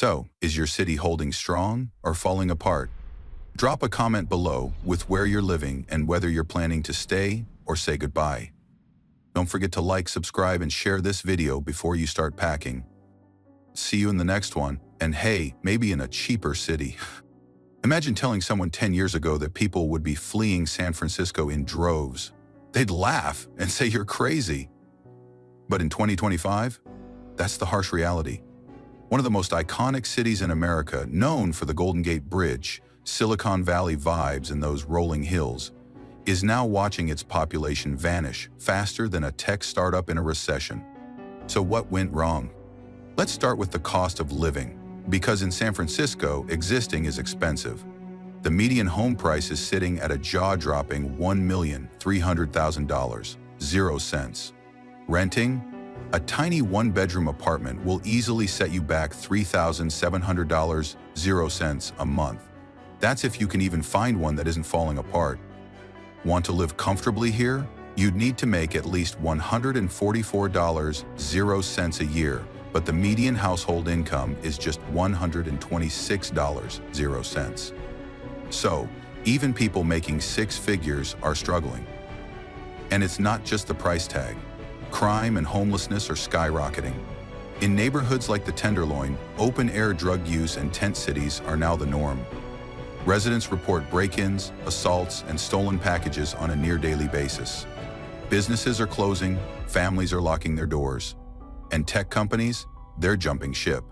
So, is your city holding strong or falling apart? Drop a comment below with where you're living and whether you're planning to stay or say goodbye. Don't forget to like, subscribe, and share this video before you start packing. See you in the next one, and hey, maybe in a cheaper city. Imagine telling someone 10 years ago that people would be fleeing San Francisco in droves. They'd laugh and say you're crazy. But in 2025, that's the harsh reality. One of the most iconic cities in America, known for the Golden Gate Bridge, Silicon Valley vibes, and those rolling hills, is now watching its population vanish faster than a tech startup in a recession. So what went wrong? Let's start with the cost of living, because in San Francisco, existing is expensive. The median home price is sitting at a jaw-dropping $1,300,000, 0 cents. Renting? A tiny one-bedroom apartment will easily set you back $3,700, 0 cents a month. That's if you can even find one that isn't falling apart. Want to live comfortably here? You'd need to make at least $144, 0 cents a year, but the median household income is just $126, 0 cents. So, even people making six figures are struggling. And it's not just the price tag. Crime and homelessness are skyrocketing. In neighborhoods like the Tenderloin, open-air drug use and tent cities are now the norm. Residents report break-ins, assaults, and stolen packages on a near-daily basis. Businesses are closing, families are locking their doors. And tech companies, they're jumping ship.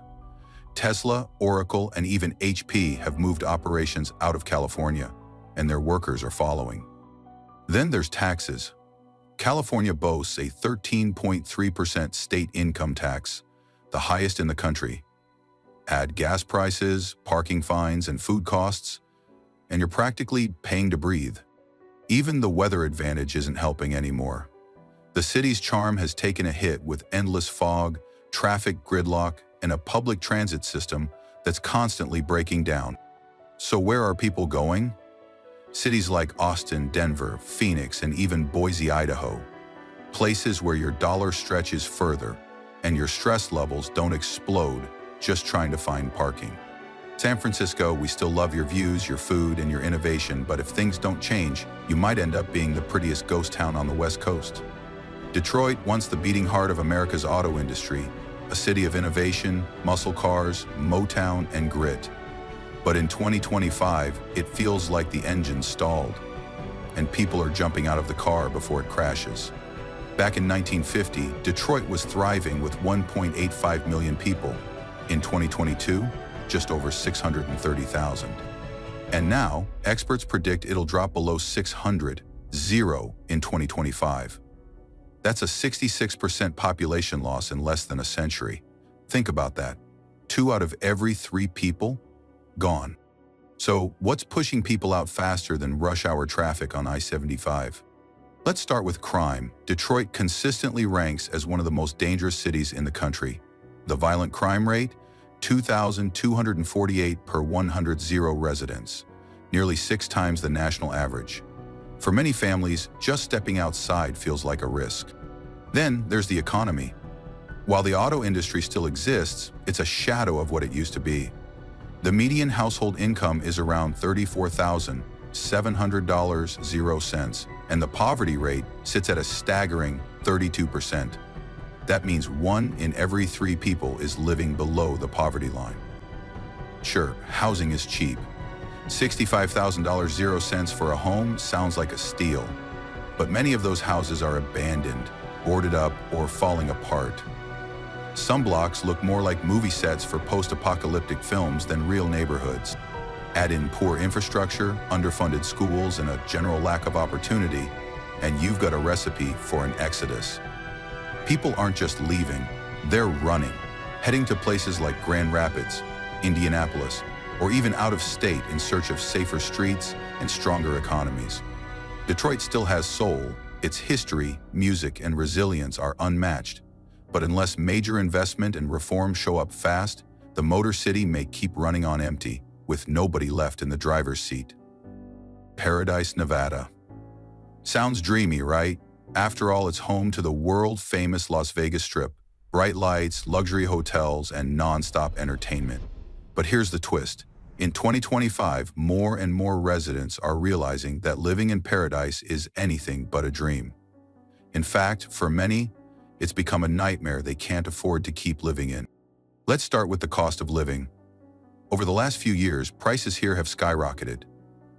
Tesla, Oracle, and even HP have moved operations out of California, and their workers are following. Then there's taxes. California boasts a 13.3% state income tax, the highest in the country. Add gas prices, parking fines, and food costs, and you're practically paying to breathe. Even the weather advantage isn't helping anymore. The city's charm has taken a hit with endless fog, traffic gridlock, and a public transit system that's constantly breaking down. So where are people going? Cities like Austin, Denver, Phoenix, and even Boise, Idaho. Places where your dollar stretches further and your stress levels don't explode just trying to find parking. San Francisco, we still love your views, your food, and your innovation, but if things don't change, you might end up being the prettiest ghost town on the West Coast. Detroit, once the beating heart of America's auto industry, a city of innovation, muscle cars, Motown, and grit. But in 2025, it feels like the engine stalled, and people are jumping out of the car before it crashes. Back in 1950, Detroit was thriving with 1.85 million people. In 2022, just over 630,000. And now, experts predict it'll drop below 600, in 2025. That's a 66% population loss in less than a century. Think about that. 2 out of every 3 people? Gone. So, what's pushing people out faster than rush hour traffic on I-75? Let's start with crime. Detroit consistently ranks as one of the most dangerous cities in the country. The violent crime rate? 2,248 per 100 residents, nearly 6 times the national average. For many families, just stepping outside feels like a risk. Then there's the economy. While the auto industry still exists, it's a shadow of what it used to be. The median household income is around $34,700, 0 cents, and the poverty rate sits at a staggering 32%. That means 1 in every 3 people is living below the poverty line. Sure, housing is cheap. $65,000, 0 cents for a home sounds like a steal. But many of those houses are abandoned, boarded up, or falling apart. Some blocks look more like movie sets for post-apocalyptic films than real neighborhoods. Add in poor infrastructure, underfunded schools, and a general lack of opportunity, and you've got a recipe for an exodus. People aren't just leaving, they're running, heading to places like Grand Rapids, Indianapolis, or even out of state in search of safer streets and stronger economies. Detroit still has soul, its history, music, and resilience are unmatched. But unless major investment and reform show up fast, the Motor City may keep running on empty, with nobody left in the driver's seat. Paradise, Nevada. Sounds dreamy, right? After all, it's home to the world-famous Las Vegas Strip, bright lights, luxury hotels, and non-stop entertainment. But here's the twist. In 2025, more and more residents are realizing that living in paradise is anything but a dream. In fact, for many, it's become a nightmare they can't afford to keep living in. Let's start with the cost of living. Over the last few years, prices here have skyrocketed.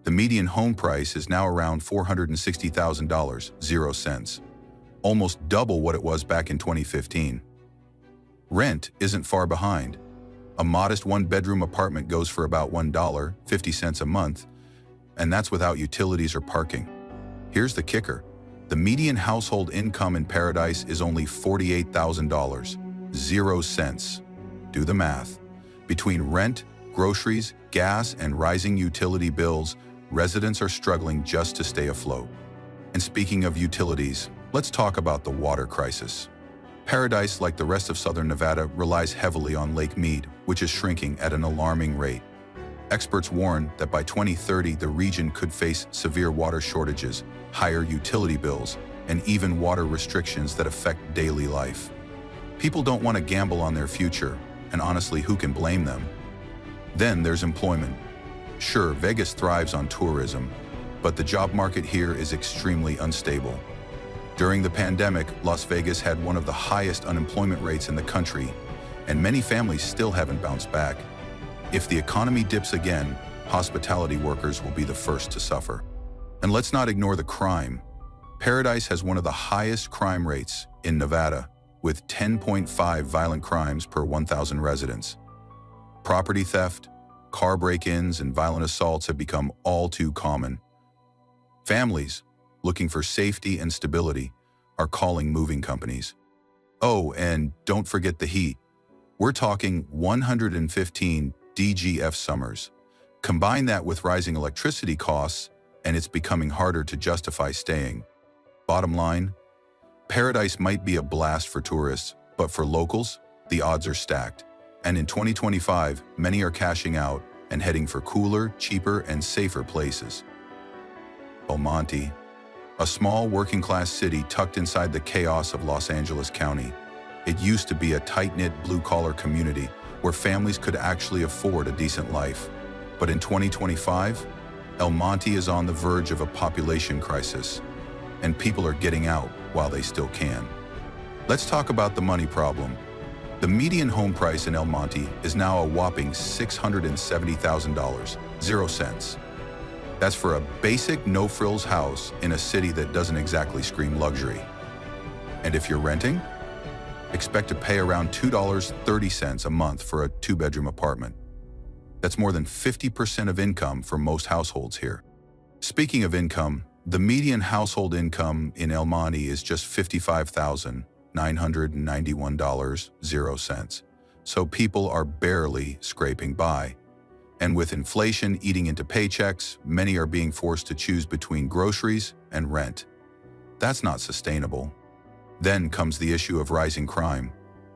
The median home price is now around $460,000, 0 cents, almost double what it was back in 2015. Rent isn't far behind. A modest one-bedroom apartment goes for about $1.50 a month, and that's without utilities or parking. Here's the kicker. The median household income in paradise is only $48,000, 0 cents. Do the math. Between rent, groceries, gas, and rising utility bills, residents are struggling just to stay afloat. And speaking of utilities, let's talk about the water crisis. Paradise, like the rest of southern Nevada, relies heavily on Lake Mead, which is shrinking at an alarming rate. Experts warn that by 2030, the region could face severe water shortages, higher utility bills, and even water restrictions that affect daily life. People don't want to gamble on their future, and honestly, who can blame them? Then there's employment. Sure, Vegas thrives on tourism, but the job market here is extremely unstable. During the pandemic, Las Vegas had one of the highest unemployment rates in the country, and many families still haven't bounced back. If the economy dips again, hospitality workers will be the first to suffer. And let's not ignore the crime. Paradise has one of the highest crime rates in Nevada, with 10.5 violent crimes per 1,000 residents. Property theft, car break-ins, and violent assaults have become all too common. Families, looking for safety and stability, are calling moving companies. Oh, and don't forget the heat. We're talking 115 DGF summers. Combine that with rising electricity costs, and it's becoming harder to justify staying. Bottom line, Paradise might be a blast for tourists, but for locals, the odds are stacked. And in 2025, many are cashing out and heading for cooler, cheaper, and safer places. El Monte, a small working-class city tucked inside the chaos of Los Angeles County. It used to be a tight-knit blue-collar community where families could actually afford a decent life. But in 2025, El Monte is on the verge of a population crisis, and people are getting out while they still can. Let's talk about the money problem. The median home price in El Monte is now a whopping $670,000, 0 cents. That's for a basic no-frills house in a city that doesn't exactly scream luxury. And if you're renting, expect to pay around $2.30 a month for a two-bedroom apartment. That's more than 50% of income for most households here. Speaking of income, the median household income in El Monte is just $55,991, 0 cents. So people are barely scraping by. And with inflation eating into paychecks, many are being forced to choose between groceries and rent. That's not sustainable. Then comes the issue of rising crime.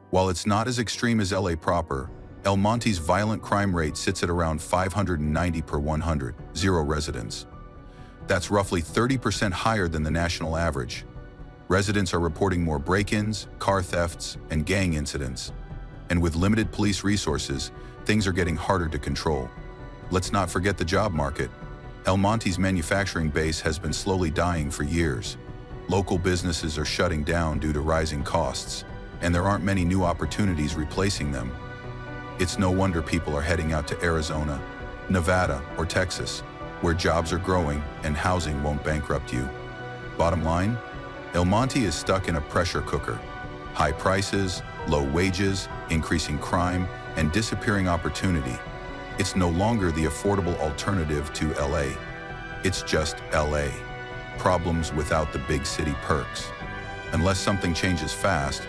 While it's not as extreme as LA proper, El Monte's violent crime rate sits at around 590 per 100, 0 residents. That's roughly 30% higher than the national average. Residents are reporting more break-ins, car thefts, and gang incidents. And with limited police resources, things are getting harder to control. Let's not forget the job market. El Monte's manufacturing base has been slowly dying for years. Local businesses are shutting down due to rising costs, and there aren't many new opportunities replacing them. It's no wonder people are heading out to Arizona, Nevada, or Texas, where jobs are growing and housing won't bankrupt you. Bottom line, El Monte is stuck in a pressure cooker. High prices, low wages, increasing crime, and disappearing opportunity. It's no longer the affordable alternative to LA. It's just LA. Problems without the big city perks. Unless something changes fast,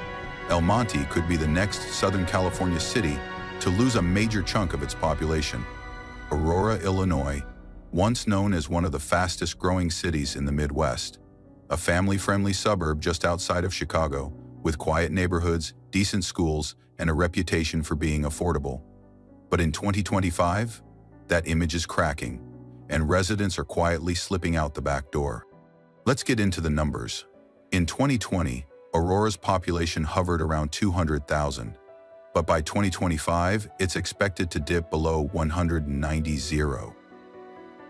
El Monte could be the next Southern California city to lose a major chunk of its population. Aurora, Illinois, once known as one of the fastest growing cities in the Midwest, a family-friendly suburb just outside of Chicago, with quiet neighborhoods, decent schools, and a reputation for being affordable. But in 2025, that image is cracking, and residents are quietly slipping out the back door. Let's get into the numbers. In 2020, Aurora's population hovered around 200,000. But by 2025, it's expected to dip below 190.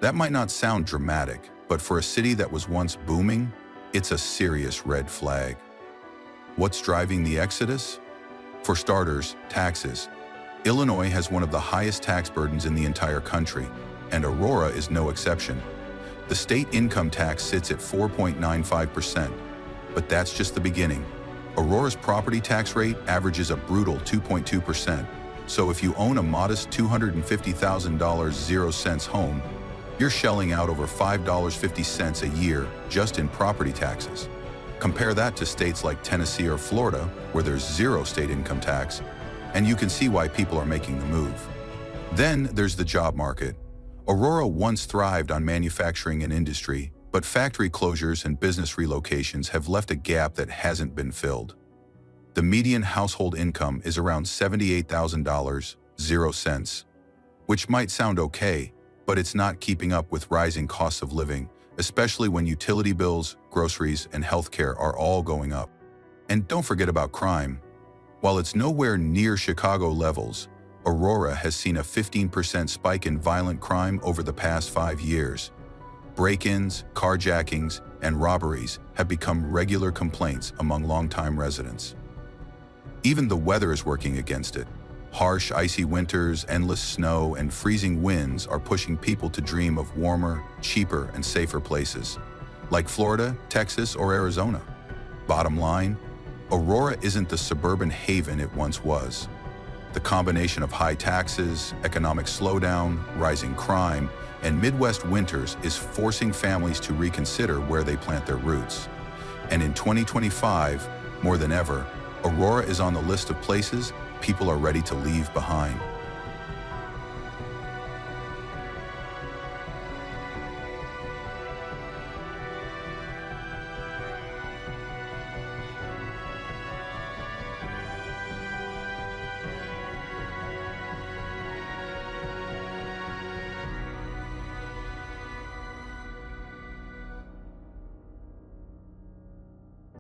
That might not sound dramatic, but for a city that was once booming, it's a serious red flag. What's driving the exodus? For starters, taxes. Illinois has one of the highest tax burdens in the entire country, and Aurora is no exception. The state income tax sits at 4.95%, but that's just the beginning. Aurora's property tax rate averages a brutal 2.2%, so if you own a modest $250,000 0-cents home, you're shelling out over $5.50 a year just in property taxes. Compare that to states like Tennessee or Florida, where there's zero state income tax, and you can see why people are making the move. Then there's the job market. Aurora once thrived on manufacturing and industry, but factory closures and business relocations have left a gap that hasn't been filled. The median household income is around $78,000, 0 cents, which might sound okay, but it's not keeping up with rising costs of living, especially when utility bills, groceries, and healthcare are all going up. And don't forget about crime. While it's nowhere near Chicago levels, Aurora has seen a 15% spike in violent crime over the past 5 years. Break-ins, carjackings, and robberies have become regular complaints among longtime residents. Even the weather is working against it. Harsh, icy winters, endless snow, and freezing winds are pushing people to dream of warmer, cheaper, and safer places, like Florida, Texas, or Arizona. Bottom line, Aurora isn't the suburban haven it once was. The combination of high taxes, economic slowdown, rising crime, and Midwest winters is forcing families to reconsider where they plant their roots. And in 2025, more than ever, Aurora is on the list of places people are ready to leave behind.